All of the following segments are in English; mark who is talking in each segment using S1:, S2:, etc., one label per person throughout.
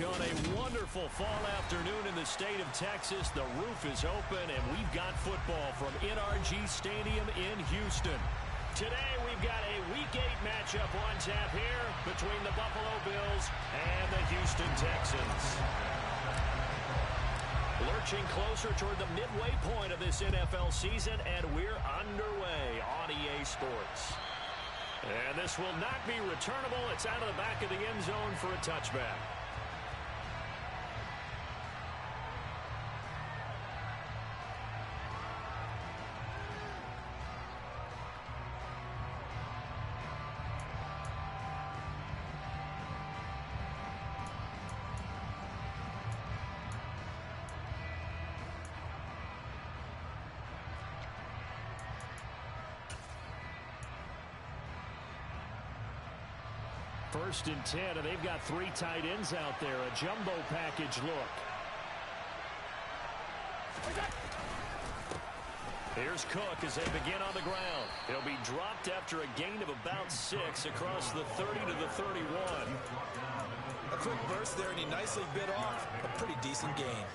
S1: On a wonderful fall afternoon in the state of Texas, the roof is open, and we've got football from NRG Stadium in Houston. Today, we've got a Week 8 matchup on tap here between the Buffalo Bills and the Houston Texans. Lurching closer toward the midway point of this NFL season, and we're underway on EA Sports. And this will not be returnable. It's out of the back of the end zone for a touchback. First and 10, and they've got 3 tight ends out there. A jumbo package look. Here's Cook as they begin on the ground. He'll be dropped after a gain of about 6 across the 30 to the 31.
S2: A quick burst there, and he nicely bit off a pretty decent gain.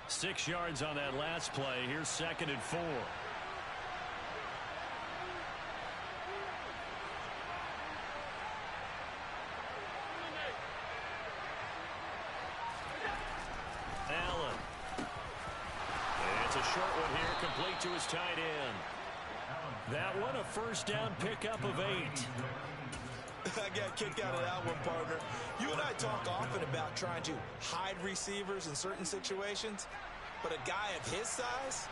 S1: Six yards on that last play. Here's 2nd and 4. Allen. It's a short one here, complete to his tight end. That one a first down pickup of 8.
S2: I got a kick out of that one, partner. You and I talk often about trying to hide receivers in certain situations, but a guy of his size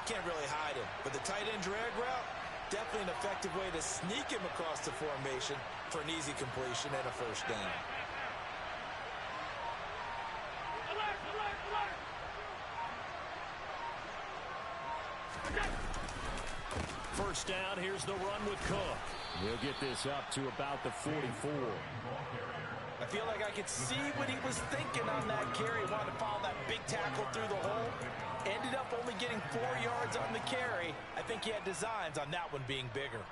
S2: can't really hide him. But the tight end drag route, definitely an effective way to sneak him across the formation for an easy completion and a first down.
S1: First down, here's the run with Cook. He'll get this up to about the 44.
S2: I feel like I could see what he was thinking on that carry. Wanted to follow that big tackle through the hole. Ended up only getting 4 yards on the carry. I think he had designs on that one being bigger.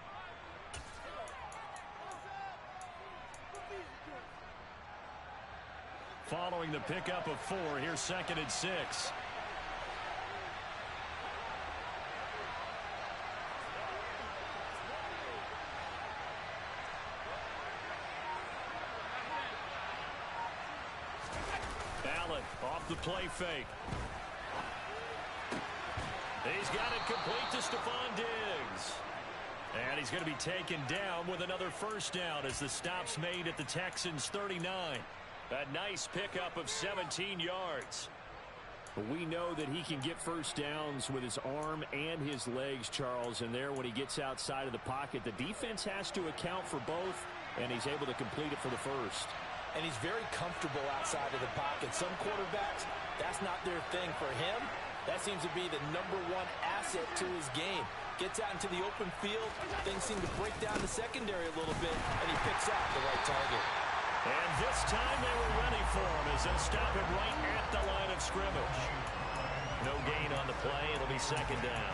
S1: Following the pickup of 4, here's 2nd and 6. Allen off the play fake. He's got it complete to Stephon Diggs. And he's going to be taken down with another first down as the stop's made at the Texans' 39. A nice pickup of 17 yards. We know that he can get first downs with his arm and his legs, Charles, and there when he gets outside of the pocket, the defense has to account for both, and he's able to complete it for the first.
S2: And he's very comfortable outside of the pocket. Some quarterbacks, that's not their thing. For him, that seems to be the #1 asset to his game. Gets out into the open field, things seem to break down the secondary a little bit, and he picks out the right target.
S1: And this time they were ready for him as they stop him right at the line of scrimmage. No gain on the play. It'll be 2nd down.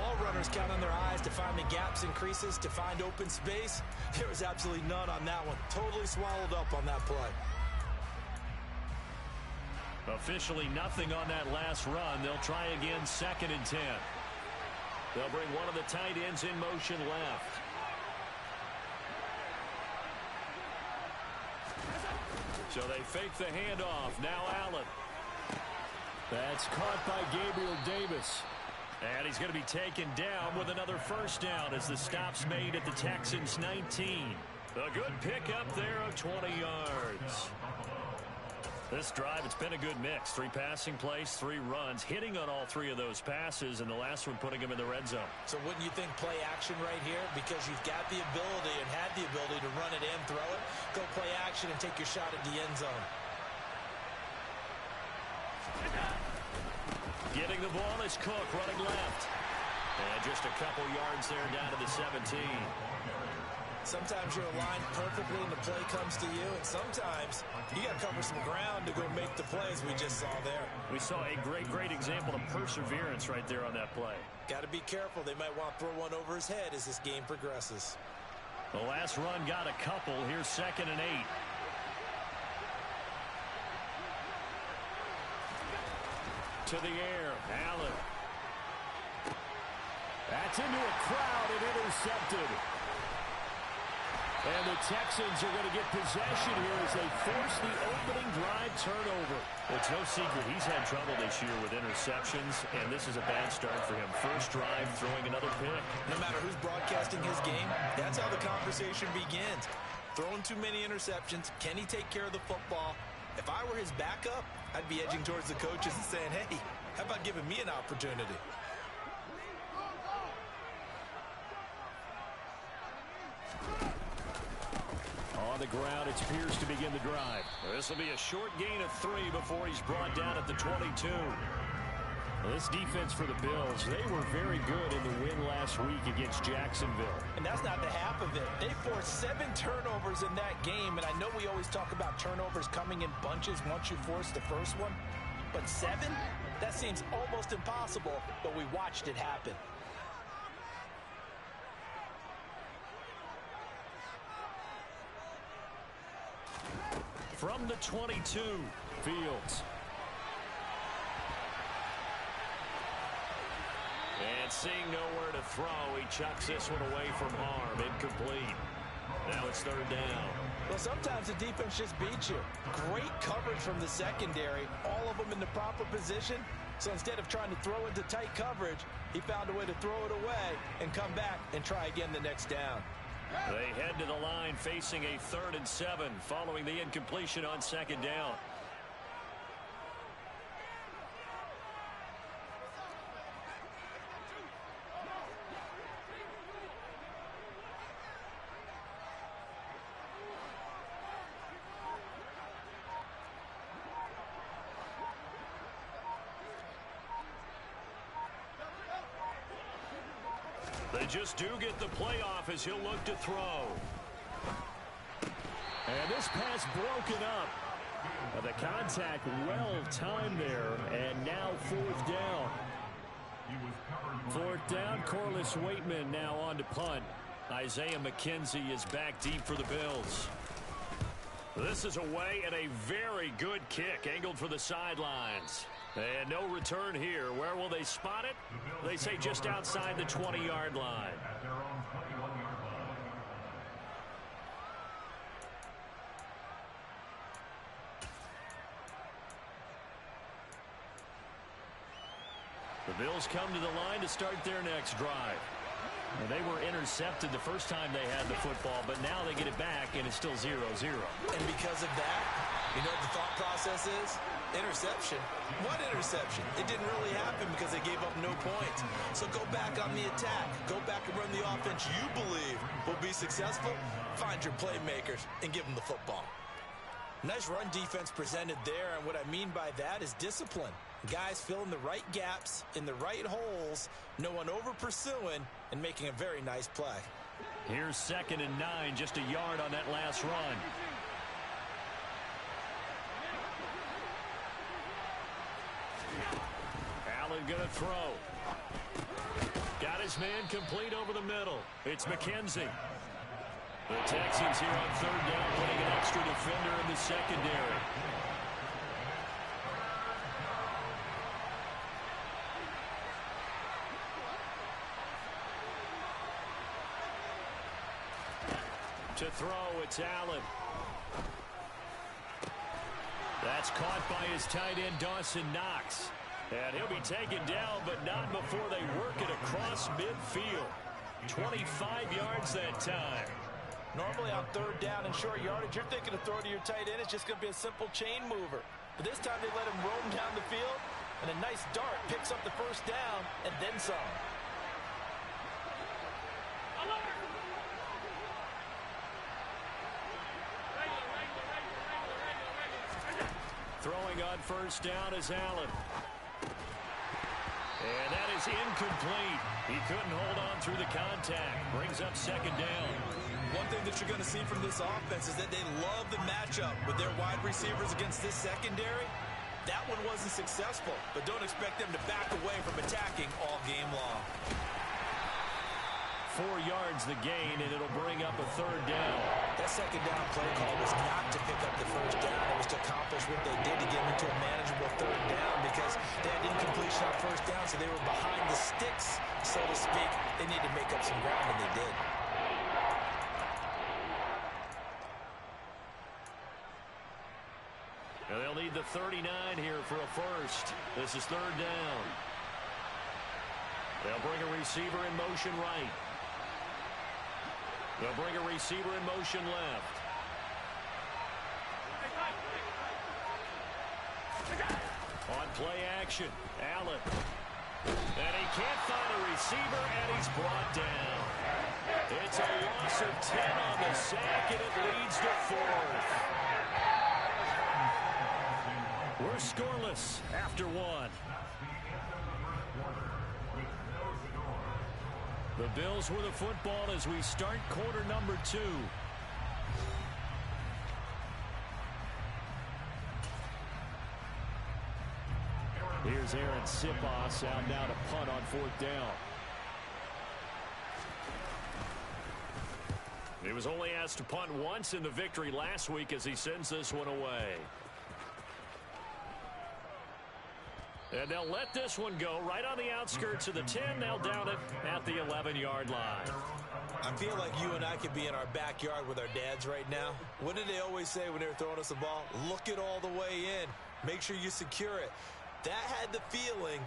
S2: All runners count on their eyes to find the gaps and creases, to find open space. There was absolutely none on that one. Totally swallowed up on that play.
S1: Officially nothing on that last run. They'll try again 2nd and 10. They'll bring one of the tight ends in motion left. So they fake the handoff. Now Allen. That's caught by Gabriel Davis. And he's going to be taken down with another first down as the stop's made at the Texans' 19. A good pickup there of 20 yards. This drive, it's been a good mix. 3 passing plays, 3 runs, hitting on all 3 of those passes, and the last one putting him in the red zone.
S2: So wouldn't you think play action right here? Because you've got the ability and had the ability to run it and throw it. Go play action and take your shot at the end zone.
S1: Getting the ball is Cook running left. And just a couple yards there down to the 17.
S2: Sometimes you're aligned perfectly and the play comes to you, and sometimes you got to cover some ground to go make the plays we just saw there.
S1: We saw a great example of perseverance right there on that play.
S2: Got to be careful. They might want to throw one over his head as this game progresses.
S1: The last run got a couple. Here's 2nd and 8. To the air. Allen. That's into a crowd and intercepted. And the Texans are going to get possession here as they force the opening drive turnover. It's no secret he's had trouble this year with interceptions, and this is a bad start for him. First drive, throwing another pick.
S2: No matter who's broadcasting his game, that's how the conversation begins. Throwing too many interceptions. Can he take care of the football? If I were his backup, I'd be edging towards the coaches and saying, hey, how about giving me an opportunity?
S1: On the ground, it's Pierce to begin the drive. This will be a short gain of 3 before he's brought down at the 22. This defense for the Bills, they were very good in the win last week against Jacksonville.
S2: And that's not the half of it. They forced 7 turnovers in that game, and I know we always talk about turnovers coming in bunches once you force the first one, but 7? That seems almost impossible, but we watched it happen.
S1: From the 22, Fields. And seeing nowhere to throw, he chucks this one away from harm. Incomplete. Now it's 3rd down.
S2: Well, sometimes the defense just beats you. Great coverage from the secondary, all of them in the proper position. So instead of trying to throw into tight coverage, he found a way to throw it away and come back and try again the next down.
S1: They head to the line facing a 3rd and 7 following the incompletion on 2nd down. They just do get the playoff as he'll look to throw. And this pass broken up. The contact well timed there, and now 4th down. 4th down, Corliss Waitman now on to punt. Isaiah McKenzie is back deep for the Bills. This is away and a very good kick angled for the sidelines. And no return here. Where will they spot it? They say just outside the 20-yard line. The Bills come to the line to start their next drive. And they were intercepted the first time they had the football, but now they get it back, and it's still 0-0.
S2: And because of that, you know what the thought process is? Interception. What interception? It didn't really happen because they gave up no points. So go back on the attack. Go back and run the offense you believe will be successful. Find your playmakers and give them the football. Nice run defense presented there, and what I mean by that is discipline. Guys filling the right gaps in the right holes, no one over pursuing, and making a very nice play.
S1: Here's 2nd and 9, just a yard on that last run. Allen gonna throw. Got his man complete over the middle. It's McKenzie. The Texans here on 3rd down, putting an extra defender in the secondary. To throw, it's Allen. That's caught by his tight end, Dawson Knox. And he'll be taken down, but not before they work it across midfield. 25 yards that time.
S2: Normally on 3rd down and short yardage, you're thinking of throwing to your tight end. It's just going to be a simple chain mover. But this time they let him roam down the field, and a nice dart picks up the first down and then some. Throwing on 1st down is Allen.
S1: And that is incomplete. He couldn't hold on through the contact. Brings up second down.
S2: One thing that you're going to see from this offense is that they love the matchup with their wide receivers against this secondary. That one wasn't successful, but don't expect them to back away from attacking all game long.
S1: 4 yards the gain, and it'll bring up a third down.
S2: That second down play call was not to pick up the first down. It was to accomplish what they did to get into a manageable third down because they had incompletion on first down, so they were behind the sticks, so to speak. They need to make up some ground, and they did.
S1: And they'll need the 39 here for a first. This is third down. They'll bring a receiver in motion right. They'll bring a receiver in motion left. On play action, Allen. And he can't find a receiver, and he's brought down. It's a loss of 10 on the sack, and it leads to fourth. We're scoreless after one. The Bills with the football as we start quarter number 2. Here's Aaron Sipos out now to punt on fourth down. He was only asked to punt once in the victory last week as he sends this one away. And they'll let this one go right on the outskirts of the 10. They'll down it at the 11-yard line.
S2: I feel like you and I could be in our backyard with our dads right now. What did they always say when they were throwing us the ball? Look it all the way in. Make sure you secure it. That had the feeling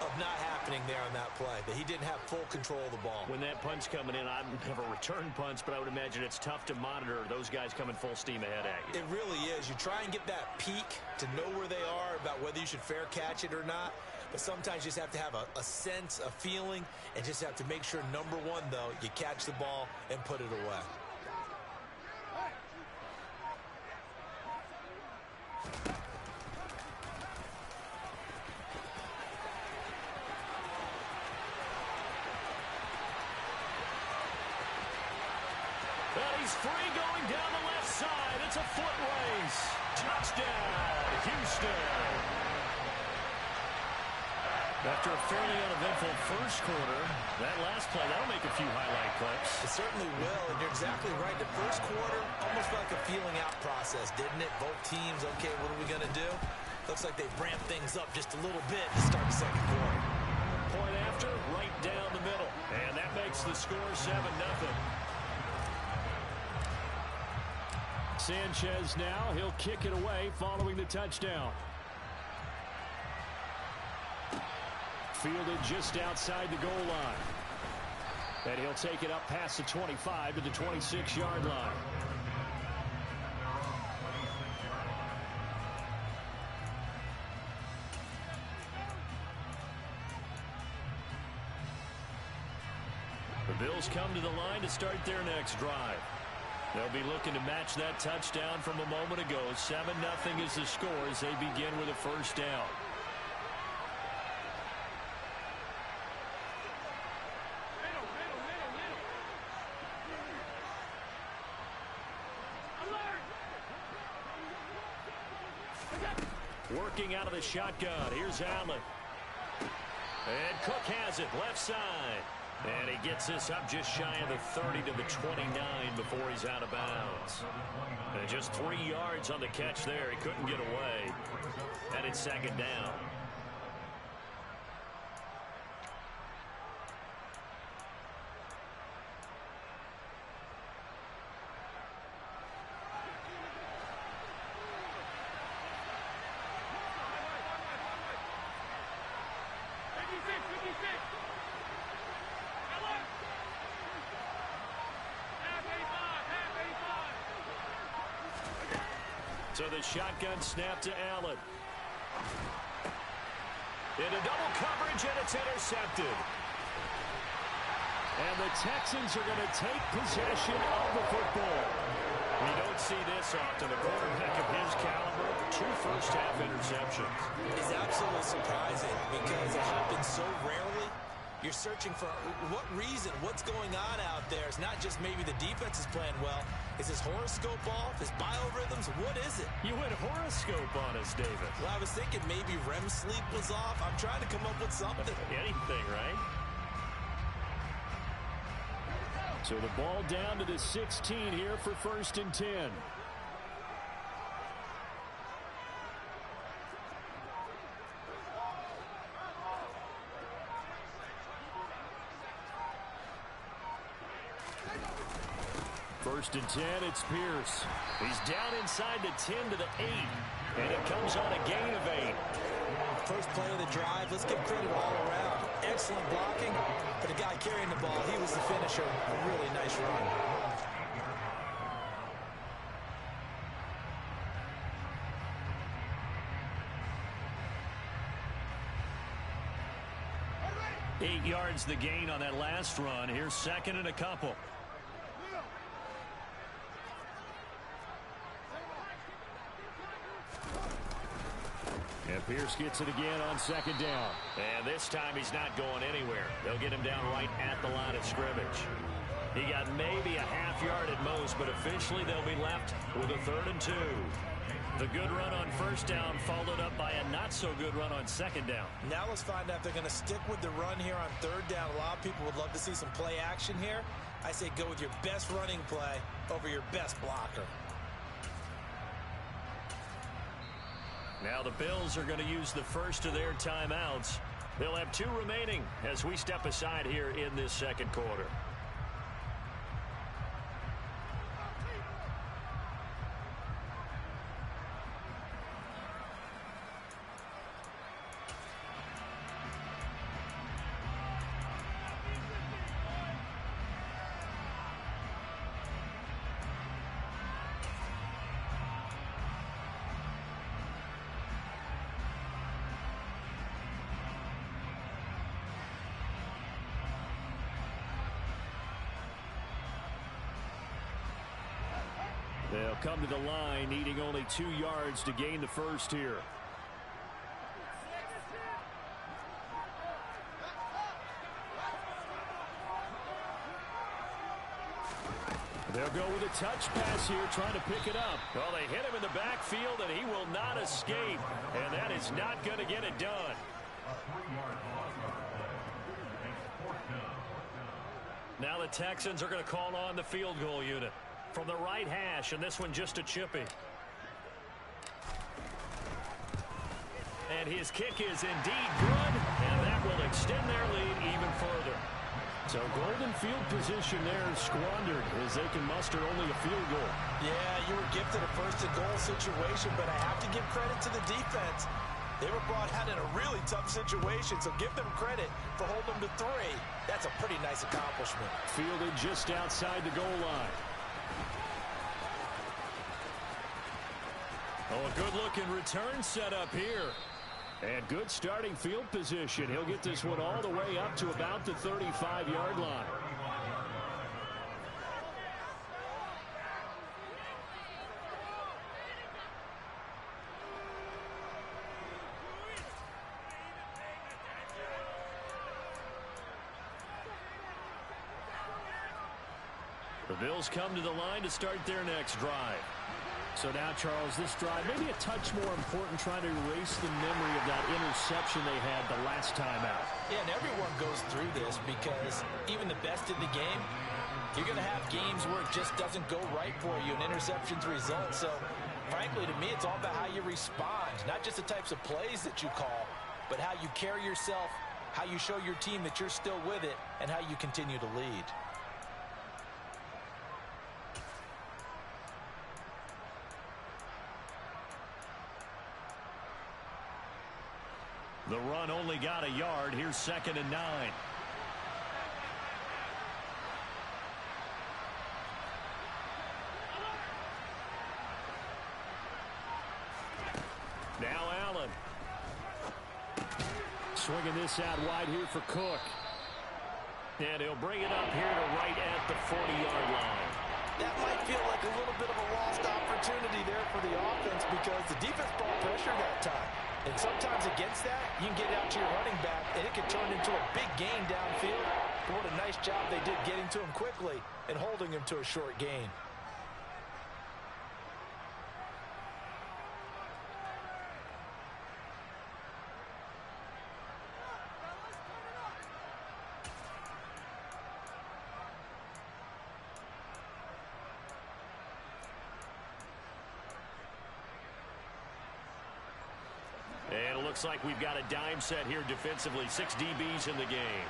S2: of not happening there on that play, that he didn't have full control of the ball.
S1: When that punt's coming in, I've never returned punts, but I would imagine it's tough to monitor those guys coming full steam ahead at you.
S2: It really is. You try and get that peek to know where they are, about whether you should fair catch it or not. But sometimes you just have to have a sense, a feeling, and just have to make sure, number one, though, you catch the ball and put it away.
S1: He's free going down the left side. It's a foot race. Touchdown, Houston. After a fairly uneventful first quarter, that last play, that'll make a few highlight clips.
S2: It certainly will, and you're exactly right. The first quarter, almost like a feeling out process, didn't it? Both teams, okay, what are we going to do? Looks like they ramped things up just a little bit to start the second quarter.
S1: Point after, right down the middle. And that makes the score 7-0. Sanchez now, he'll kick it away following the touchdown. Fielded just outside the goal line. And he'll take it up past the 25 to the 26-yard line. The Bills come to the line to start their next drive. They'll be looking to match that touchdown from a moment ago. 7-0 is the score as they begin with a first down. Working out of the shotgun. Here's Allen. And Cook has it left side. And he gets this up just shy of the 30 to the 29 before he's out of bounds. And just 3 yards on the catch there. He couldn't get away. And it's second down. So the shotgun snap to Allen. Into double coverage, and it's intercepted. And the Texans are going to take possession of the football. We don't see this often. A quarterback of his caliber, 2 2 first-half interceptions.
S2: It's absolutely surprising because it happens so rarely. You're searching for what reason, what's going on out there. It's not just maybe the defense is playing well. Is his horoscope off? His biorhythms? What is it?
S1: You went horoscope on us, David.
S2: Well, I was thinking maybe REM sleep was off. I'm trying to come up with something.
S1: Anything, right? So the ball down to the 16 here for 1st and 10. First and 10, it's Pierce. He's down inside the 10 to the 8, and it comes on a gain of 8.
S2: First play of the drive, let's give credit all around. Excellent blocking, but the guy carrying the ball, he was the finisher. A really nice run.
S1: Eight yards the gain on that last run. Here's 2nd and a couple. And Pierce gets it again on 2nd down. And this time he's not going anywhere. They'll get him down right at the line of scrimmage. He got maybe a half yard at most, but officially they'll be left with a 3rd and 2. The good run on 1st down followed up by a not-so-good run on 2nd down.
S2: Now let's find out if they're going to stick with the run here on 3rd down. A lot of people would love to see some play action here. I say go with your best running play over your best blocker.
S1: Now the Bills are going to use the first of their timeouts. They'll have 2 remaining as we step aside here in this 2nd quarter. They'll come to the line, needing only 2 yards to gain the first here. They'll go with a touch pass here, trying to pick it up. Well, they hit him in the backfield, and he will not escape. And that is not going to get it done. Now the Texans are going to call on the field goal unit from the right hash, and this one just a chippy. And his kick is indeed good, and that will extend their lead even further. So golden field position there squandered as they can muster only a field goal.
S2: Yeah, you were gifted a 1st and goal situation, but I have to give credit to the defense. They were brought out in a really tough situation, so give them credit for holding them to 3. That's a pretty nice accomplishment.
S1: Fielded just outside the goal line. Oh, a good-looking return set up here. And good starting field position. He'll get this one all the way up to about the 35-yard line. The Bills come to the line to start their next drive. So now, Charles, this drive maybe a touch more important, trying to erase the memory of that interception they had the last time out.
S2: Yeah, and everyone goes through this because even the best in the game, you're going to have games where it just doesn't go right for you, and interceptions result. So, frankly, to me, it's all about how you respond, not just the types of plays that you call, but how you carry yourself, how you show your team that you're still with it, and how you continue to lead.
S1: The run only got a yard. Here's 2nd and 9. Now Allen. Swinging this out wide here for Cook. And he'll bring it up here to right at the 40-yard line.
S2: That might feel like a little bit of a lost opportunity there for the offense because the defense brought pressure that time. And sometimes against that, you can get out to your running back, and it can turn into a big gain downfield. But what a nice job they did getting to him quickly and holding him to a short gain.
S1: And it looks like we've got a dime set here defensively. 6 DBs in the game.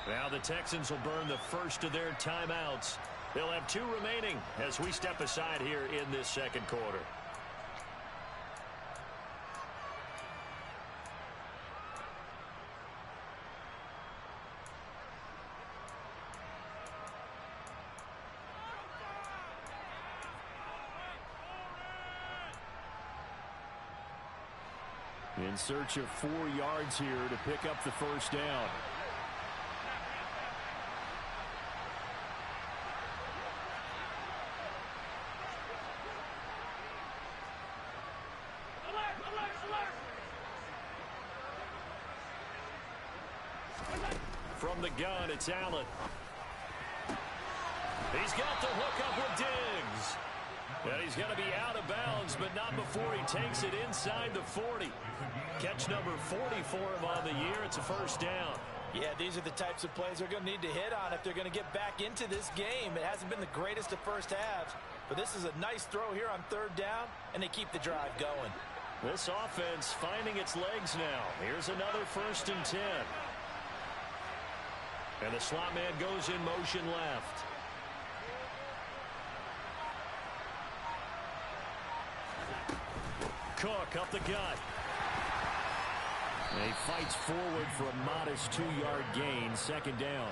S1: Now the Texans will burn the first of their timeouts. They'll have 2 remaining as we step aside here in this second quarter. In search of 4 yards here to pick up the first down. From the gun, it's Allen. He's got the hook up with Diggs. And he's going to be out of bounds, but not before he takes it inside the 40. Catch number 40 for him on the year. It's a first down. Yeah, these are the types of plays they're going to need to hit on if they're going to get back into this game. It hasn't been the greatest of first halves, but this is a nice throw here on 3rd down, and they keep the drive going. This offense finding its legs now. Here's another 1st and 10. And the slot man goes in motion left. Cook up the gut. And he fights forward for a modest 2-yard gain, 2nd down.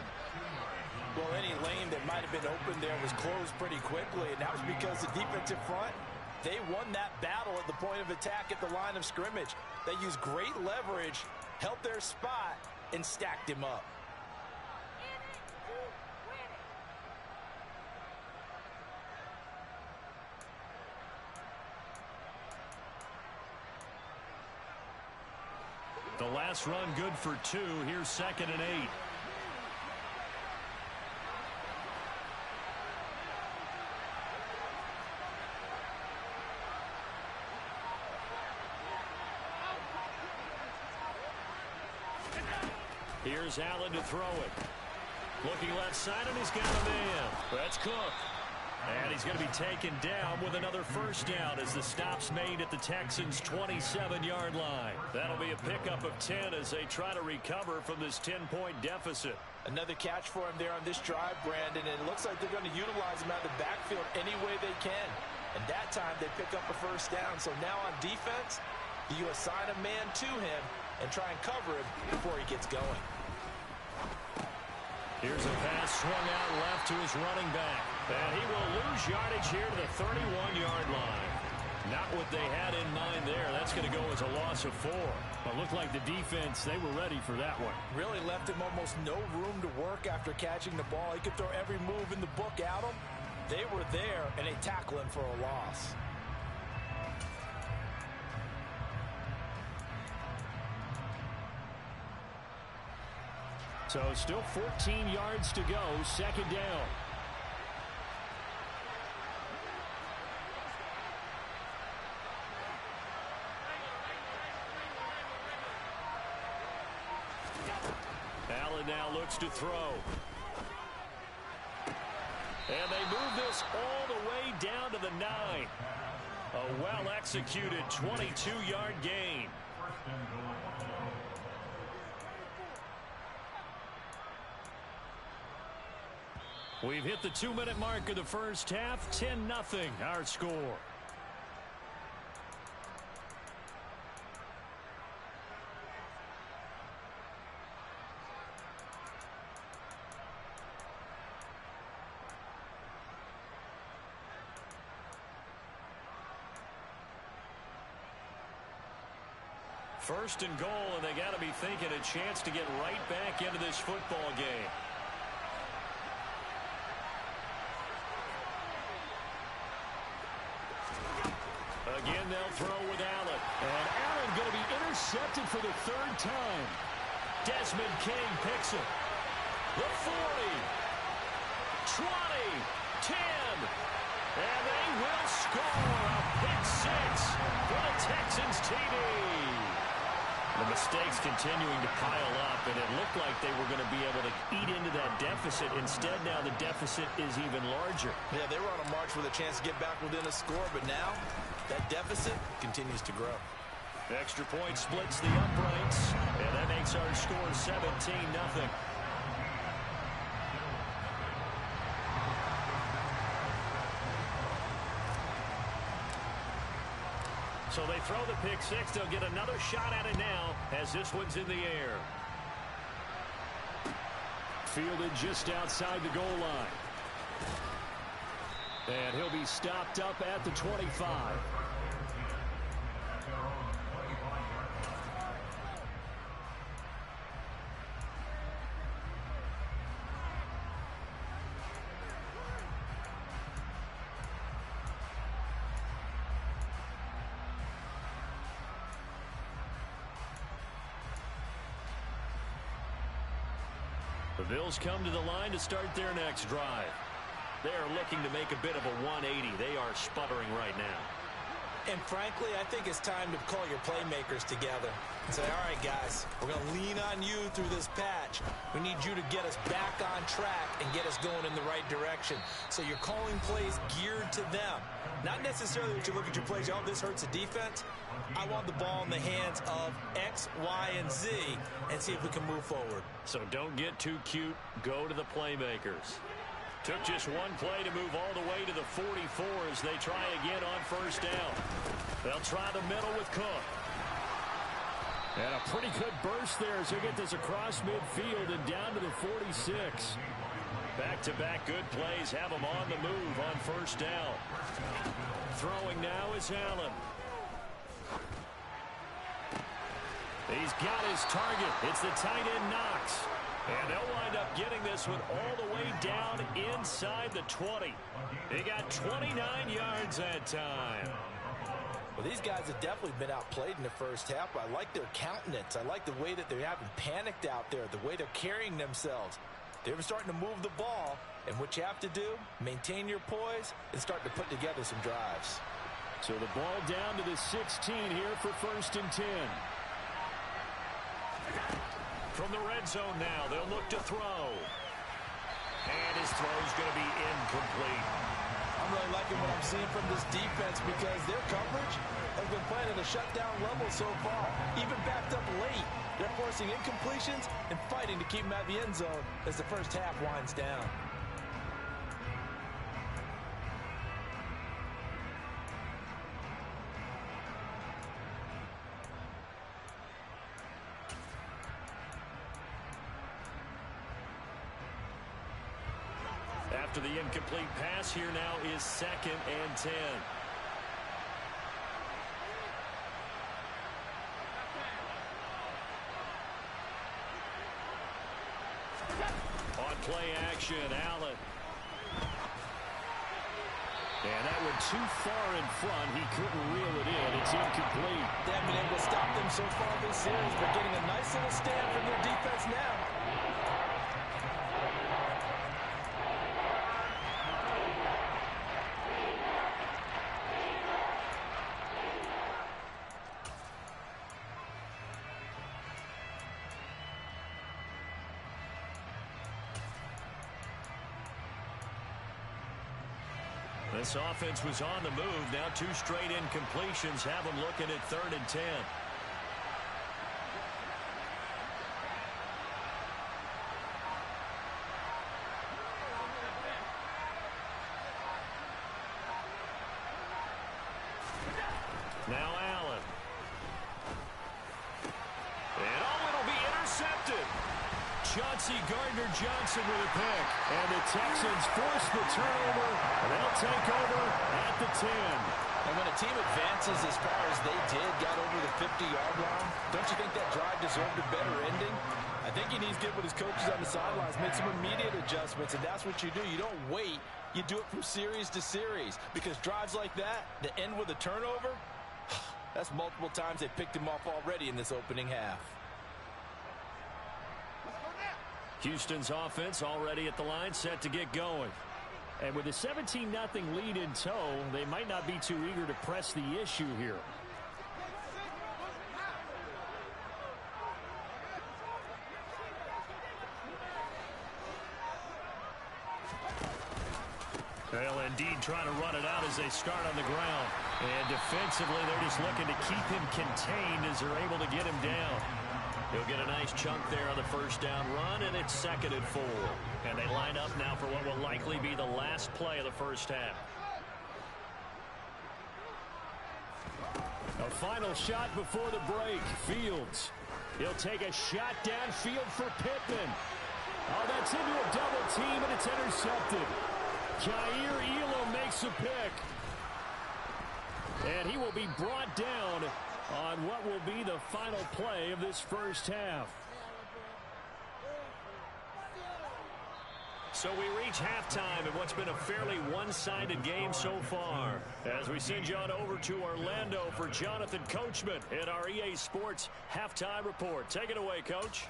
S1: Well, any lane that might have been open there was closed pretty quickly, and that was because the defensive front, they won that battle at the point of attack at the line of scrimmage. They used great leverage, held their spot, and stacked him up. The last run good for 2. Here's 2nd and 8. Here's Allen to throw it. Looking left side, and he's got a man. That's Cook. And he's going to be taken down with another first down as the stop's made at the Texans' 27-yard line. That'll be a pickup of 10 as they try to recover from this 10-point deficit. Another catch for him there on this drive, Brandon, and it looks like they're going to utilize him out of the backfield any way they can. And that time they pick up a first down. So now on defense, you assign a man to him and try and cover him before he gets going. Here's a pass swung out left to his running back. And he will lose yardage here to the 31-yard line. Not what they had in mind there. That's going to go as a loss of 4. But looked like the defense, they were ready for that one. Really left him almost no room to work after catching the ball. He could throw every move in the book at him. They were there, and they tackle him for a loss. So still 14 yards to go, 2nd down. Allen now looks to throw. And they move this all the way down to the 9. A well-executed 22-yard gain. We've hit the 2-minute mark of the first half. 10-0 our score. First and goal, and they got to be thinking a chance to get right back into this football game. Again, they'll throw with Allen. And Allen going to be intercepted for the third time. Desmond King picks him. The 40, 20, 10, and they will score a pick six for the Texans TD. The mistakes continuing to pile up, and it looked like they were going to be able to eat into that deficit. Instead, now the deficit is even larger.
S2: Yeah, they were on a march with a chance to get back within a score, but now that deficit continues to grow.
S1: Extra point splits the uprights, and that makes our score 17-0. So they throw the pick six. They'll get another shot at it now as this one's in the air. Fielded just outside the goal line. And he'll be stopped up at the 25. The Bills come to the line to start their next drive. They are looking to make a bit of a 180. They are sputtering right now.
S2: And frankly, I think it's time to call your playmakers together and say, all right, guys, we're going to lean on you through this patch. We need you to get us back on track and get us going in the right direction. So you're calling plays geared to them. Not necessarily that you look at your plays, oh, this hurts the defense. I want the ball in the hands of X, Y, and Z and see if we can move forward.
S1: So don't get too cute. Go to the playmakers. Took just one play to move all the way to the 44 as they try again on first down. They'll try the middle with Cook. And a pretty good burst there as they get this across midfield and down to the 46. Back-to-back good plays have them on the move on first down. Throwing now is Allen. He's got his target. It's the tight end Knox. And they'll wind up getting this one all the way down inside the 20. He got 29 yards that time.
S2: Well, these guys have definitely been outplayed in the first half. I like their countenance. I like the way that they haven't panicked out there, the way they're carrying themselves. They're starting to move the ball, and what you have to do, maintain your poise and start to put together some drives.
S1: So the ball down to the 16 here for first and 10. From the red zone now, they'll look to throw. And his throw's going to be incomplete.
S2: I'm really liking what I'm seeing from this defense because their coverage has been playing at a shutdown level so far. Even backed up late, they're forcing incompletions and fighting to keep them out of the end zone as the first half winds down.
S1: After the incomplete pass, here now is 2nd and 10. On play action, Allen. And that went too far in front. He couldn't reel it in. It's incomplete.
S2: They haven't been able to stop them so far this series, but getting a nice little stand from their defense now.
S1: This offense was on the move. Now 2 straight incompletions have them looking at 3rd and 10. Now Allen. And it'll be intercepted. Chauncey Gardner-Johnson with a pick. And the Texans force the turnover, and they'll take over at the 10.
S2: And when a team advances as far as they did, got over the 50-yard line, don't you think that drive deserved a better ending? I think he needs to get with his coaches on the sidelines, make some immediate adjustments, and that's what you do. You don't wait. You do it from series to series, because drives like that end with a turnover, that's multiple times they picked him off already in this opening half.
S1: Houston's offense already at the line, set to get going. And with a 17-0 lead in tow, they might not be too eager to press the issue here. Well, indeed, trying to run it out as they start on the ground. And defensively, they're just looking to keep him contained as they're able to get him down. He'll get a nice chunk there on the first down run, and it's 2nd and 4. And they line up now for what will likely be the last play of the first half. A final shot before the break. Fields. He'll take a shot downfield for Pittman. Oh, that's into a double team, and it's intercepted. Jair Elam makes a pick. And he will be brought down on what will be the final play of this first half. So we reach halftime in what's been a fairly one-sided game so far. As we send you on over to Orlando for Jonathan Coachman in our EA Sports Halftime Report. Take it away, Coach.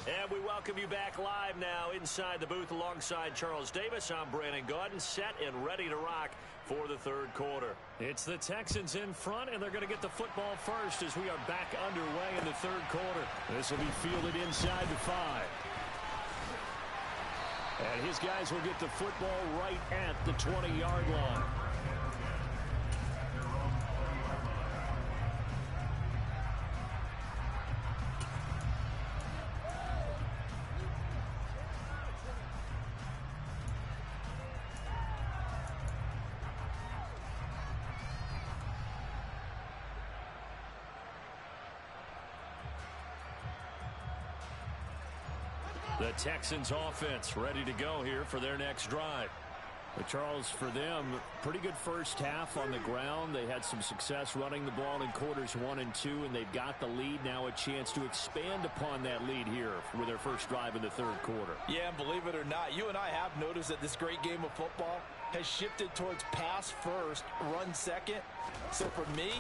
S1: And we welcome you back live now inside the booth alongside Charles Davis. I'm Brandon Gaudin, set and ready to rock for the third quarter. It's the Texans in front, and they're going to get the football first as we are back underway in the third quarter. This will be fielded inside the 5. And his guys will get the football right at the 20-yard line. The Texans offense ready to go here for their next drive. But Charles, for them, pretty good first half on the ground. They had some success running the ball in quarters 1 and 2, and they've got the lead. Now a chance to expand upon that lead here with their first drive in the third quarter.
S2: Yeah, and believe it or not, you and I have noticed that this great game of football has shifted towards pass first, run second. So for me,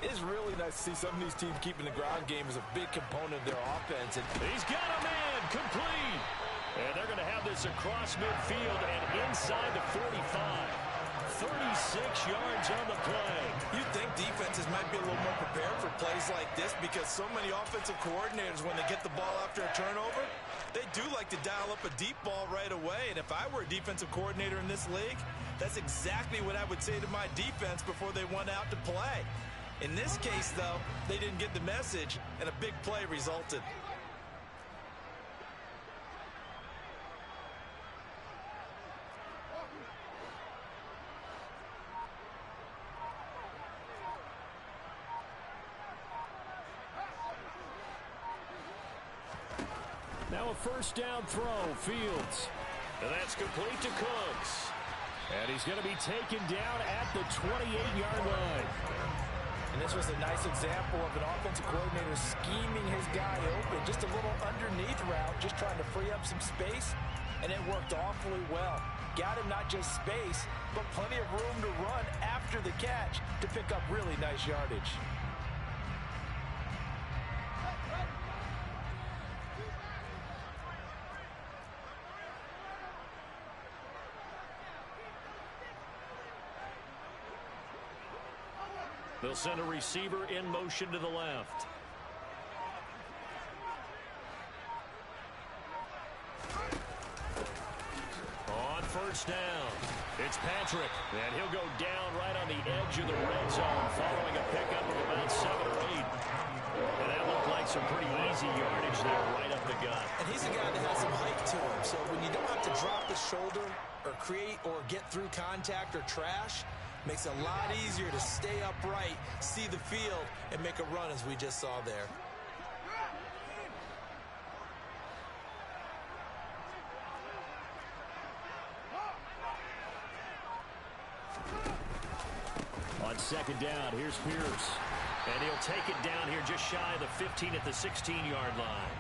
S2: it's really nice to see some of these teams keeping the ground game as a big component of their offense. And
S1: he's got a man complete. And they're going to have this across midfield and inside the 45. 36 yards on the play.
S2: You'd think defenses might be a little more prepared for plays like this because so many offensive coordinators, when they get the ball after a turnover, they do like to dial up a deep ball right away. And if I were a defensive coordinator in this league, that's exactly what I would say to my defense before they went out to play. In this case, though, they didn't get the message, and a big play resulted.
S1: Now a first down throw, Fields. And that's complete to Cooks. And he's going to be taken down at the 28-yard line.
S2: And this was a nice example of an offensive coordinator scheming his guy open. Just a little underneath route, just trying to free up some space. And it worked awfully well. Got him not just space, but plenty of room to run after the catch to pick up really nice yardage.
S1: They'll send a receiver in motion to the left. On first down, it's Patrick, and he'll go down right on the edge of the red zone following a pickup of about 7 or 8. And that looked like some pretty easy yardage there right up the gut.
S2: And he's a guy that has some height to him, so when you don't have to drop his shoulder or create or get through contact or trash, makes it a lot easier to stay upright, see the field, and make a run as we just saw there.
S1: On second down, here's Pierce. And he'll take it down here just shy of the 15 at the 16-yard line.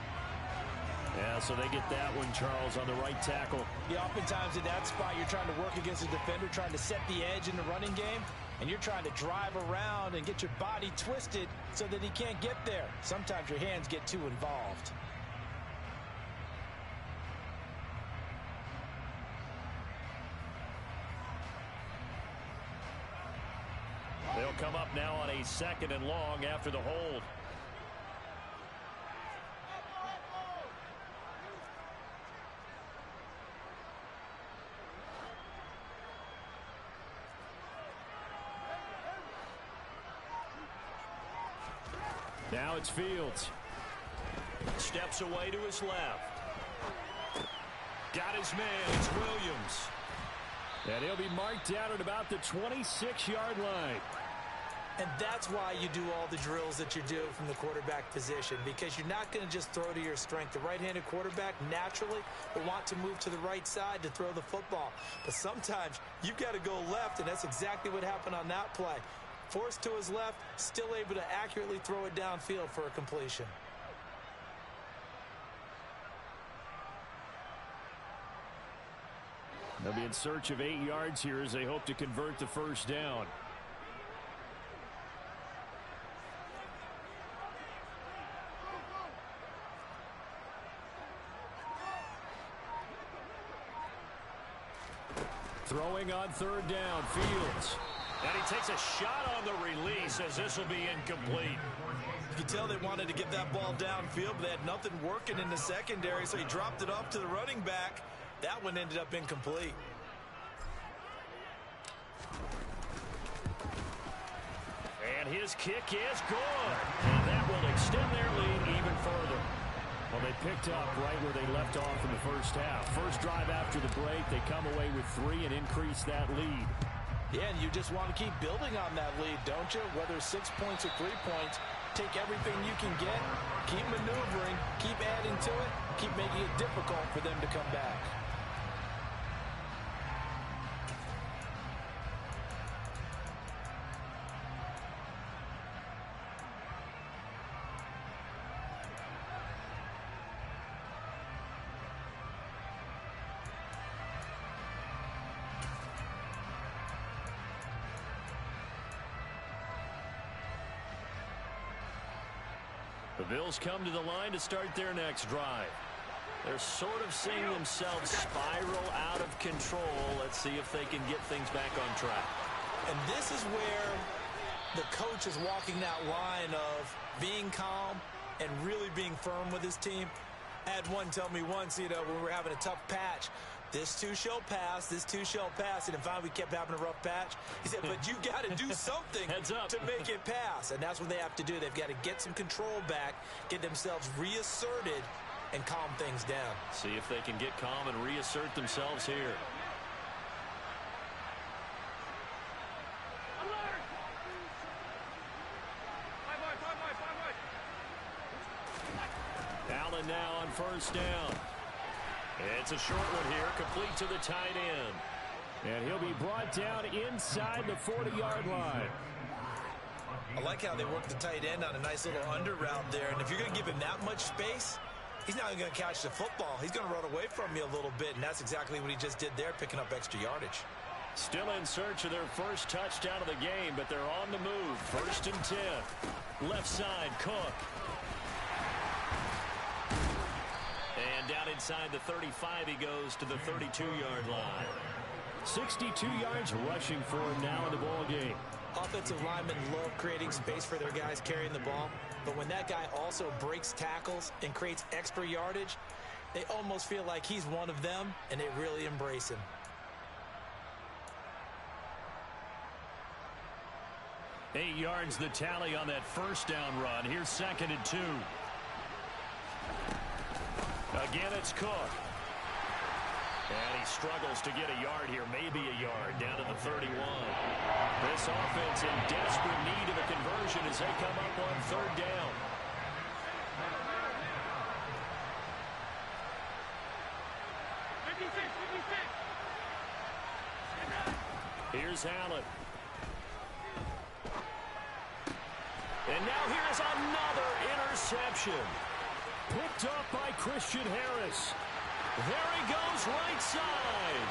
S1: Yeah, so they get that one, Charles, on the right tackle.
S2: Yeah, oftentimes in that spot, you're trying to work against a defender, trying to set the edge in the running game, and you're trying to drive around and get your body twisted so that he can't get there. Sometimes your hands get too involved.
S1: They'll come up now on a 2nd and long after the hold. Now it's Fields. Steps away to his left. Got his man. It's Williams. And he'll be marked down at about the 26-yard line.
S2: And that's why you do all the drills that you do from the quarterback position, because you're not going to just throw to your strength. The right-handed quarterback naturally will want to move to the right side to throw the football. But sometimes you've got to go left, and that's exactly what happened on that play. Forced to his left, still able to accurately throw it downfield for a completion.
S1: They'll be in search of 8 yards here as they hope to convert the first down. Throwing on 3rd down, Fields. And he takes a shot on the release as this will be incomplete.
S2: You can tell they wanted to get that ball downfield, but they had nothing working in the secondary, so he dropped it off to the running back. That one ended up incomplete.
S1: And his kick is good. And that will extend their lead even further. Well, they picked up right where they left off in the first half. First drive after the break, they come away with 3 and increase that lead.
S2: Yeah, and you just want to keep building on that lead, don't you? Whether 6 points or 3 points, take everything you can get, keep maneuvering, keep adding to it, keep making it difficult for them to come back.
S1: The Bills come to the line to start their next drive. They're sort of seeing themselves spiral out of control. Let's see if they can get things back on track.
S2: And this is where the coach is walking that line of being calm and really being firm with his team. I had one tell me once, when we were having a tough patch, this too shall pass, this too shall pass. And if finally we kept having a rough patch, he said, but you got to do something to make it pass. And that's what they have to do. They've got to get some control back, get themselves reasserted, and calm things down.
S1: See if they can get calm and reassert themselves here. Allen now on first down. It's a short one here, complete to the tight end. And he'll be brought down inside the 40-yard line.
S2: I like how they work the tight end on a nice little under route there. And if you're going to give him that much space, he's not even going to catch the football. He's going to run away from you a little bit, and that's exactly what he just did there, picking up extra yardage.
S1: Still in search of their first touchdown of the game, but they're on the move. 1st and 10. Left side, Cook. And down inside the 35, he goes to the 32-yard line. 62 yards rushing for him now in the ball game.
S2: Offensive linemen love creating space for their guys carrying the ball, but when that guy also breaks tackles and creates extra yardage, they almost feel like he's one of them, and they really embrace him.
S1: Eight yards the tally on that first down run. Here's 2nd and 2. Again, it's Cook. And he struggles to get a yard here, maybe a yard, down to the 31. This offense in desperate need of a conversion as they come up on 3rd down. Here's Allen. And now here's another interception. Picked up by Christian Harris. There he goes right side.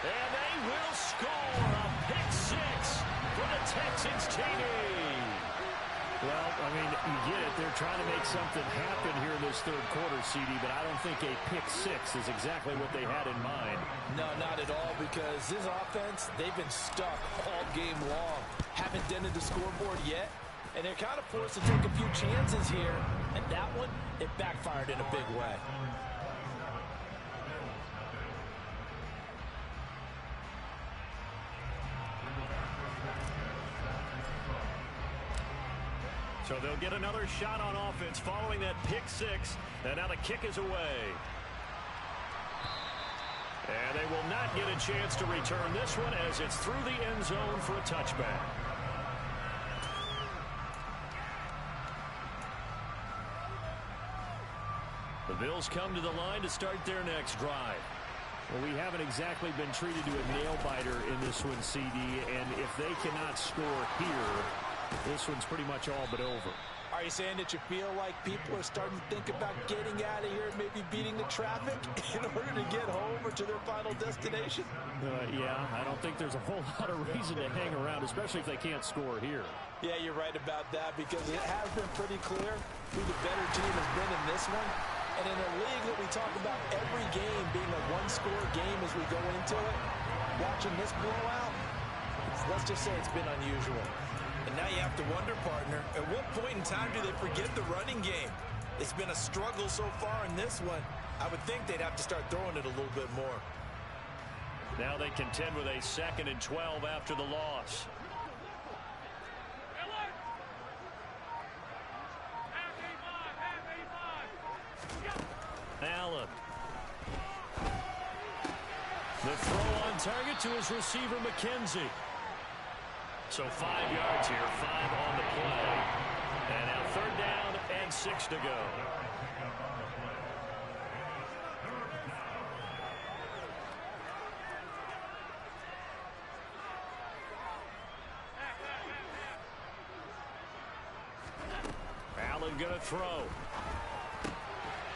S1: And they will score a pick six for the Texans TD. Well, I mean, you get it. They're trying to make something happen here in this third quarter, CD, but I don't think a pick six is exactly what they had in mind.
S2: No, not at all, because this offense, they've been stuck all game long. Haven't dented the scoreboard yet, and they're kind of forced to take a few chances here. And that one, it backfired in a big way.
S1: So they'll get another shot on offense following that pick six. And now the kick is away. And they will not get a chance to return this one as it's through the end zone for a touchback. The Bills come to the line to start their next drive. Well, we haven't exactly been treated to a nail-biter in this one, CD. And if they cannot score here, this one's pretty much all but over.
S2: Are you saying that you feel like people are starting to think about getting out of here and maybe beating the traffic in order to get home or to their final destination?
S1: Yeah, I don't think there's a whole lot of reason to hang around, especially if they can't score here.
S2: Yeah, you're right about that, because it has been pretty clear who the better team has been in this one. And in a league that we talk about every game being a one-score game as we go into it, watching this blowout, let's just say it's been unusual. And now you have to wonder, partner, at what point in time do they forget the running game? It's been a struggle so far in this one. I would think they'd have to start throwing it a little bit more.
S1: Now they contend with a 2nd and 12 after the loss. Allen. The throw on target to his receiver, McKenzie. So 5 yards here, 5 on the play. And now 3rd down and 6 to go. Allen gonna throw.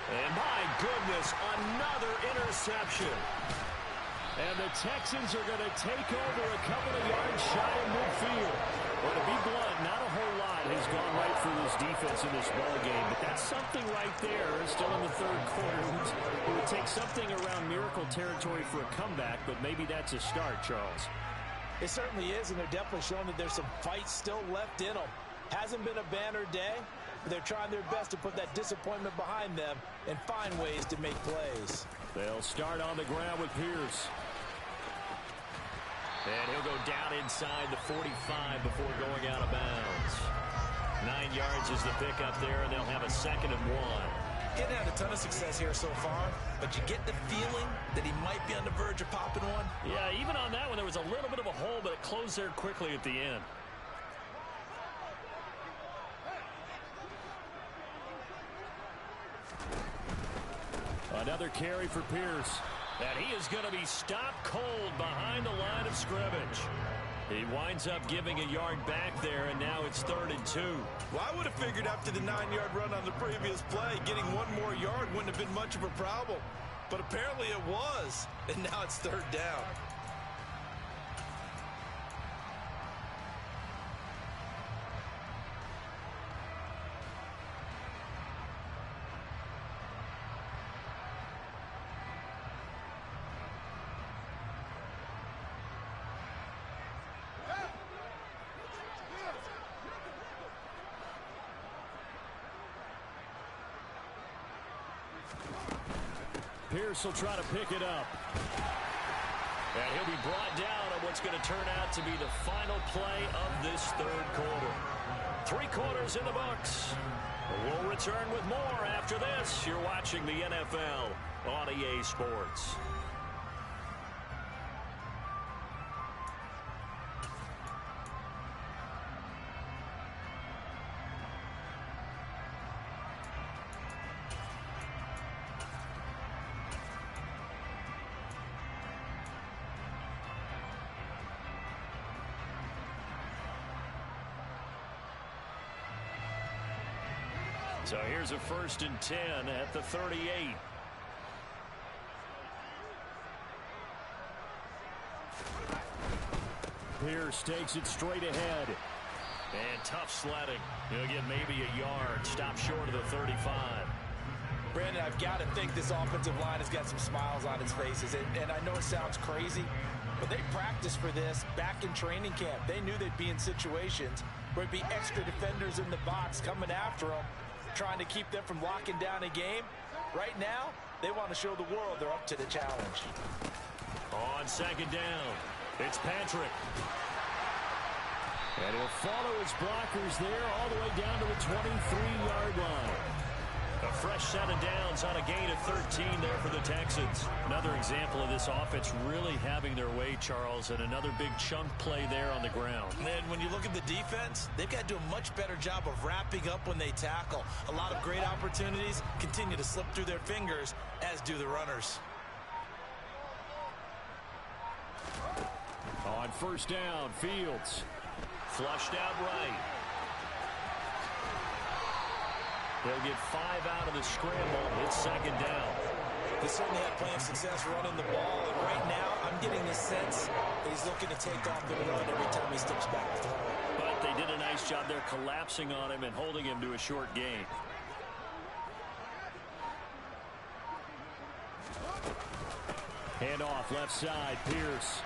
S1: And my goodness, another interception. And the Texans are going to take over a couple of yards shy of midfield. Well, to be blunt, not a whole lot has gone right for this defense in this ball game, but that's something right there. Still in the 3rd quarter. It would take something around miracle territory for a comeback, but maybe that's a start, Charles.
S2: It certainly is, and they're definitely showing that there's some fight still left in them. Hasn't been a banner day, but they're trying their best to put that disappointment behind them and find ways to make plays.
S1: They'll start on the ground with Pierce. And he'll go down inside the 45 before going out of bounds. 9 yards is the pickup there, and they'll have a 2nd and 1.
S2: Didn't have a ton of success here so far, but you get the feeling that he might be on the verge of popping one.
S1: Yeah, even on that one, there was a little bit of a hole, but it closed there quickly at the end. Another carry for Pierce. And he is going to be stopped cold behind the line of scrimmage. He winds up giving a yard back there, and now it's 3rd and 2.
S2: Well, I would have figured after the 9-yard run on the previous play, getting 1 more yard wouldn't have been much of a problem. But apparently it was, and now it's 3rd down.
S1: Pierce will try to pick it up. And he'll be brought down on what's going to turn out to be the final play of this 3rd quarter. 3 quarters in the books. We'll return with more after this. You're watching the NFL on EA Sports. So here's a 1st and 10 at the 38. Pierce takes it straight ahead. And tough sledding. He'll get maybe a yard. Stop short of the 35.
S2: Brandon, I've got to think this offensive line has got some smiles on its faces. And I know it sounds crazy, but they practiced for this back in training camp. They knew they'd be in situations where it'd be extra defenders in the box coming after them, trying to keep them from locking down a game. Right now, they want to show the world they're up to the challenge.
S1: On 2nd down, it's Patrick. And he'll follow his blockers there all the way down to the 23-yard line. A fresh set of downs on a gain of 13 there for the Texans. Another example of this offense really having their way, Charles, and another big chunk play there on the ground.
S2: And when you look at the defense, they've got to do a much better job of wrapping up when they tackle. A lot of great opportunities continue to slip through their fingers, as do the runners.
S1: On 1st down, Fields. Flushed out right. They'll get 5 out of the scramble. It's 2nd down.
S2: They certainly had plenty of success running the ball. And right now, I'm getting the sense that he's looking to take off the run every time he steps back to throw.
S1: But they did a nice job there collapsing on him and holding him to a short gain. Handoff left side, Pierce.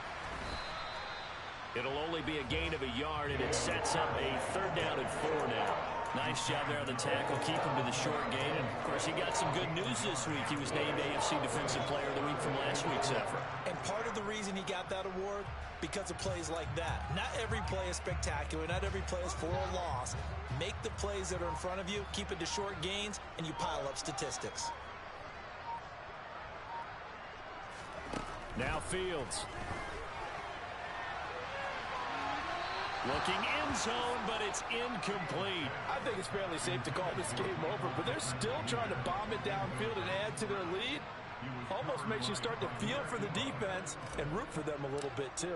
S1: It'll only be a gain of a yard, and it sets up a 3rd down and 4 now. Nice job there on the tackle, keep him to the short gain. And, of course, he got some good news this week. He was named AFC Defensive Player of the Week from last week's effort.
S2: And part of the reason he got that award, because of plays like that. Not every play is spectacular. Not every play is for a loss. Make the plays that are in front of you, keep it to short gains, and you pile up statistics.
S1: Now Fields. Looking end zone, but it's incomplete.
S3: I think it's fairly safe to call this game over, but they're still trying to bomb it downfield and add to their lead. Almost makes you start to feel for the defense and root for them a little bit, too.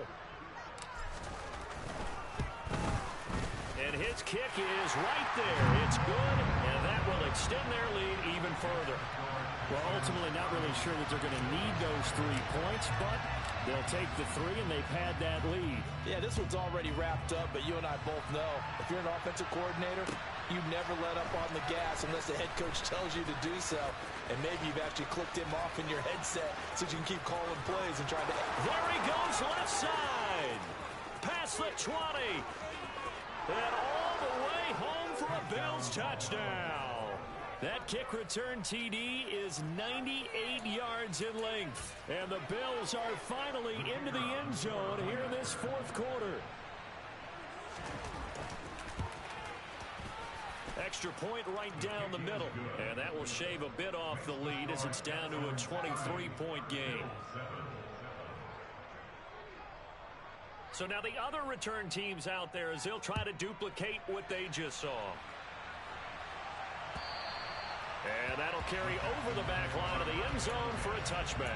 S1: And his kick is right there. It's good, and that will extend their lead even further. Well, ultimately not really sure that they're going to need those 3 points, but they'll take the 3, and they've had that lead.
S2: Yeah, this one's already wrapped up, but you and I both know if you're an offensive coordinator, you never let up on the gas unless the head coach tells you to do so. And maybe you've actually clicked him off in your headset so you can keep calling plays and trying to...
S1: There he goes left side. Past the 20. And all the way home for a Bills touchdown. That kick return TD is 98 yards in length. And the Bills are finally into the end zone here in this 4th quarter. Extra point right down the middle. And that will shave a bit off the lead as it's down to a 23-point game. So now the other return teams out there as they'll try to duplicate what they just saw. And that'll carry over the back line of the end zone for a touchback.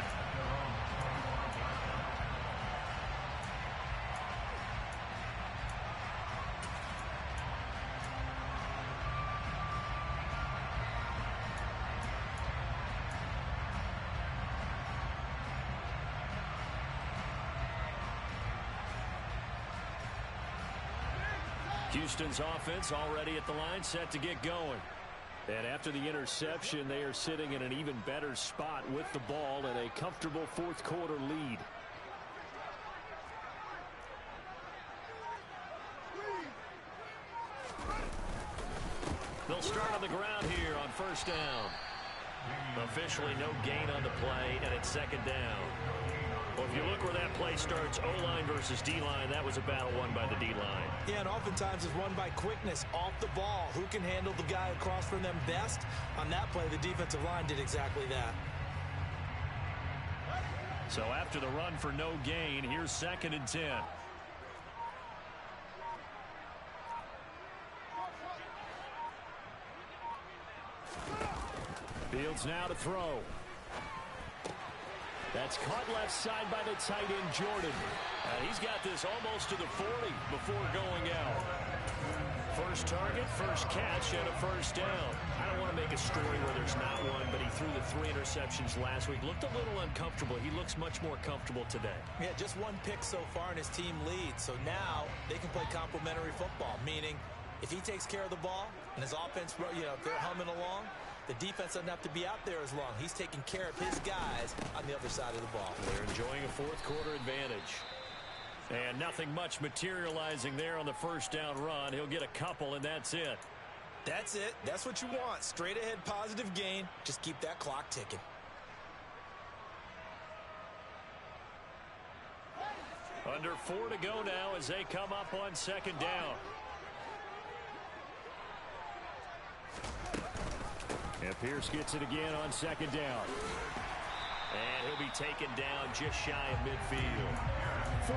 S1: Houston's offense already at the line, set to get going. And after the interception, they are sitting in an even better spot with the ball and a comfortable 4th quarter lead. They'll start on the ground here on 1st down. Officially no gain on the play, and it's 2nd down. Well, if you look where that play starts, O-line versus D-line, that was a battle won by the D-line.
S2: Yeah, and oftentimes it's won by quickness off the ball. Who can handle the guy across from them best? On that play, the defensive line did exactly that.
S1: So after the run for no gain, here's 2nd and 10. Fields now to throw. That's caught left side by the tight end, Jordan. He's got this almost to the 40 before going out. First target, first catch, and a 1st down. I don't to make a story where there's not one, but he threw the 3 interceptions last week. Looked a little uncomfortable. He looks much more comfortable today.
S2: Yeah, just 1 pick so far and his team leads. So now they can play complementary football, meaning if he takes care of the ball and his offense, if they're humming along, the defense doesn't have to be out there as long. He's taking care of his guys on the other side of the ball.
S1: They're enjoying a fourth-quarter advantage. And nothing much materializing there on the first down run. He'll get a couple, and that's it.
S2: That's it. That's what you want. Straight ahead positive gain. Just keep that clock ticking.
S1: Under 4 to go now as they come up on second down. And Pierce gets it again on second down. And he'll be taken down just shy of midfield.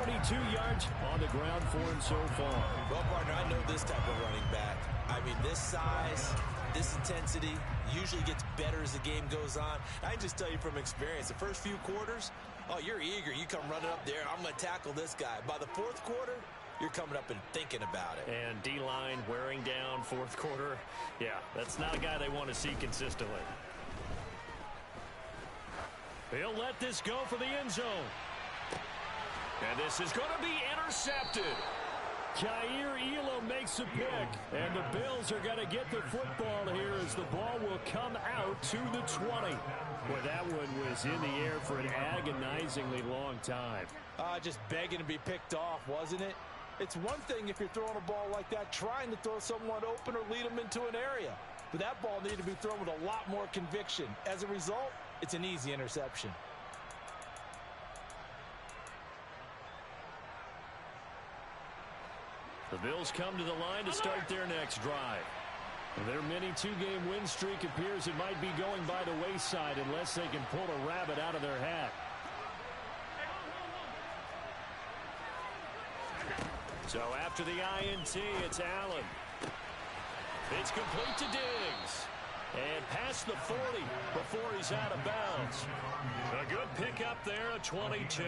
S1: 42 yards on the ground for him so far.
S2: Well, partner, I know this type of running back. I mean, this size, this intensity usually gets better as the game goes on. I can just tell you from experience, the first few quarters, oh, you're eager. You come running up there. I'm going to tackle this guy. By the fourth quarter, you're coming up and thinking about it.
S1: And D-line wearing down fourth quarter. Yeah, that's not a guy they want to see consistently. He'll let this go for the end zone. And this is going to be intercepted. Jair Elam makes a pick. And the Bills are going to get the football here as the ball will come out to the 20. Well, that one was in the air for an agonizingly long time.
S3: Just begging to be picked off, wasn't it? It's one thing if you're throwing a ball like that, trying to throw someone open or lead them into an area. But that ball needed to be thrown with a lot more conviction. As a result, it's an easy interception.
S1: The Bills come to the line to start their next drive. Their mini 2-game win streak appears it might be going by the wayside unless they can pull a rabbit out of their hat. So after the INT, it's Allen. It's complete to Diggs. And past the 40 before he's out of bounds. A good pickup there, a 22.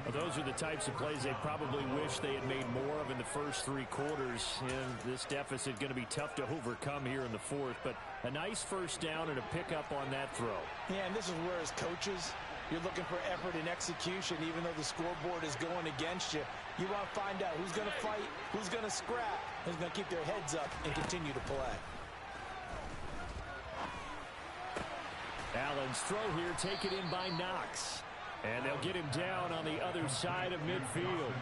S1: Well, those are the types of plays they probably wish they had made more of in the first 3 quarters. And this deficit going to be tough to overcome here in the fourth. But a nice first down and a pickup on that throw.
S3: Yeah, and this is where as coaches, you're looking for effort and execution, even though the scoreboard is going against you. You want to find out who's going to fight, who's going to scrap, who's going to keep their heads up and continue to play.
S1: Allen's throw here taken in by Knox. And they'll get him down on the other side of midfield.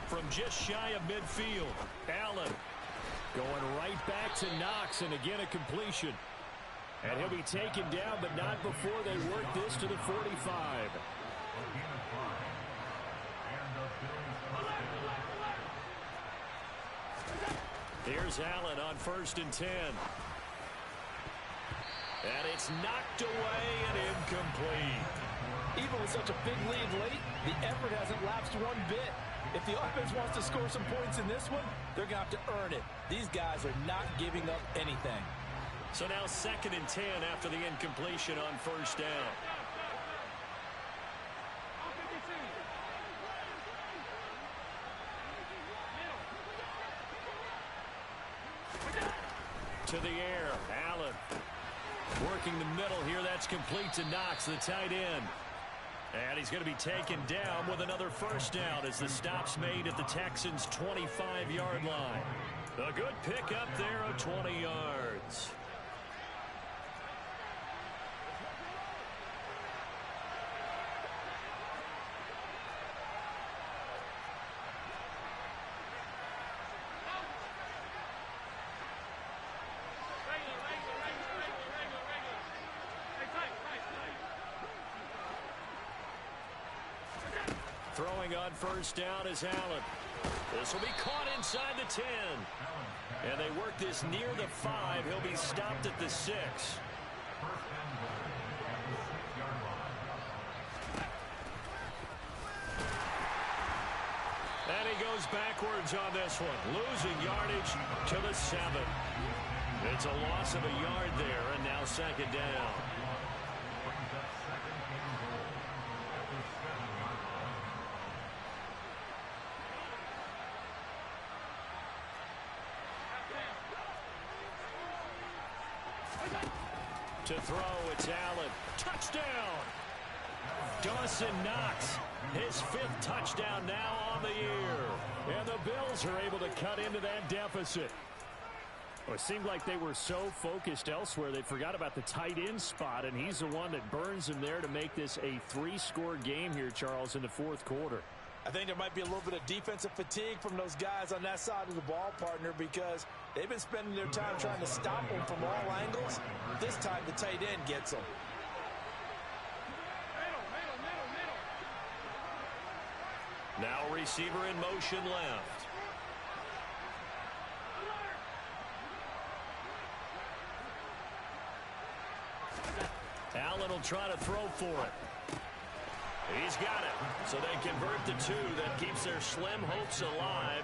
S1: From just shy of midfield, Allen going right back to Knox, and again a completion. And he'll be taken down, but not before they work this to the 45. Here's Allen on 1st and 10. And it's knocked away and incomplete.
S3: Even with such a big lead late, the effort hasn't lapsed one bit. If the offense wants to score some points in this one, they're going to have to earn it. These guys are not giving up anything.
S1: So now 2nd and 10 after the incompletion on 1st down. To the air, Allen working the middle here. That's complete to Knox, the tight end. And he's going to be taken down with another first down as the stop's made at the Texans' 25-yard line. A good pickup there of 20 yards. Throwing on 1st down is Allen. This will be caught inside the 10. And they work this near the 5. He'll be stopped at the 6. And he goes backwards on this one, losing yardage to the 7. It's a loss of a yard there, and now 2nd down. To throw, it's Allen. Touchdown! Dawson Knox, his 5th touchdown now on the year. And the Bills are able to cut into that deficit. Well, it seemed like they were so focused elsewhere they forgot about the tight end spot, and he's the one that burns him there to make this a 3-score game here, Charles, in the 4th quarter.
S3: I think there might be a little bit of defensive fatigue from those guys on that side of the ball, partner, because they've been spending their time trying to stop them from all angles. This time the tight end gets them.
S1: Now receiver in motion left. Allen will try to throw for it. He's got it. So they convert the 2. That keeps their slim hopes alive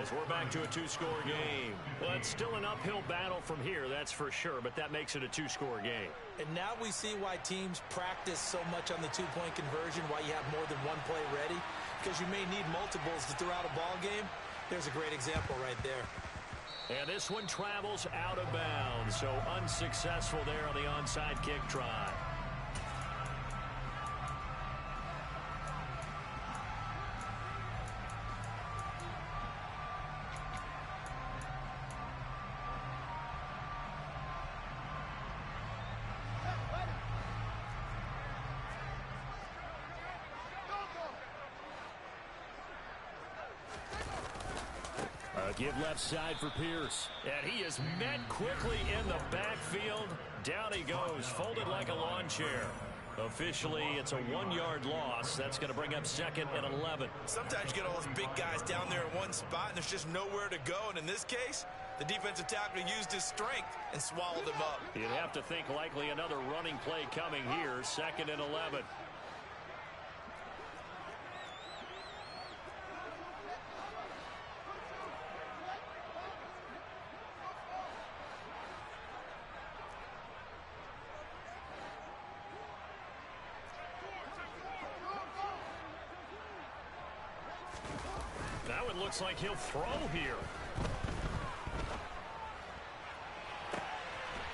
S1: as we're back to a 2-score game. Well, it's still an uphill battle from here, that's for sure, but that makes it a 2-score game.
S2: And now we see why teams practice so much on the 2-point conversion, why you have more than one play ready, because you may need multiples to throw out a ball game. There's a great example right there.
S1: And this one travels out of bounds, so unsuccessful there on the onside kick try. Give left side for Pierce. And he is met quickly in the backfield. Down he goes, folded like a lawn chair. Officially, it's a 1-yard loss. That's going to bring up 2nd and 11.
S2: Sometimes you get all those big guys down there in one spot, and there's just nowhere to go. And in this case, the defensive tackle used his strength and swallowed him up.
S1: You'd have to think likely another running play coming here. 2nd and 11. Now it looks like he'll throw here.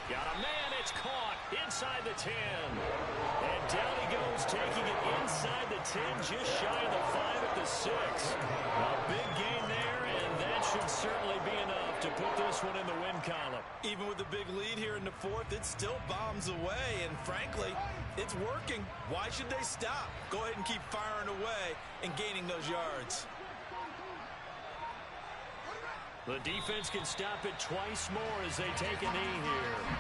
S1: Got a man, it's caught inside the 10. And down he goes, taking it inside the 10, just shy of the 5 at the 6. A big gain there, and that should certainly be enough to put this one in the win column.
S2: Even with the big lead here in the 4th, it still bombs away, and frankly, it's working. Why should they stop? Go ahead and keep firing away and gaining those yards.
S1: The defense can stop it twice more as they take a knee here.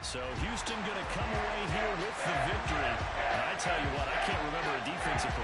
S1: So Houston going to come away here with the victory. And I tell you what, I can't remember a defensive performance